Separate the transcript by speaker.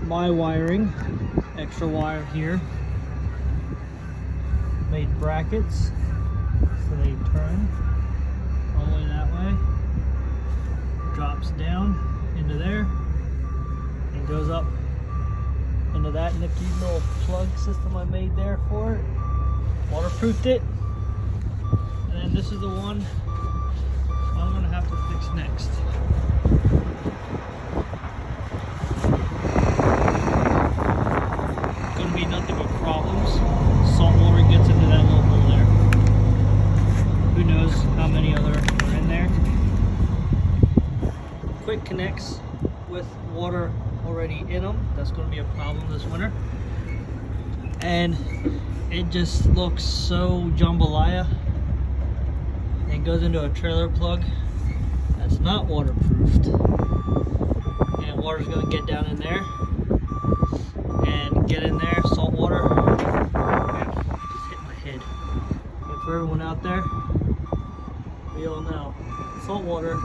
Speaker 1: my wiring, extra wire here. Made brackets so they turn all the way that way. Drops down into there and goes up into that nifty little plug system I made there for it. Waterproofed it. And then this is the one I'm gonna have to fix next. Gonna be nothing but problems. Salt water gets into that little hole there. Who knows how many other are in there. Quick connects with water already in them. That's going to be a problem this winter. And it just looks so jambalaya. And goes into a trailer plug that's not waterproofed. And water's going to get down in there and get in there. Salt water. Just hit my head. And for everyone out there, we all know salt water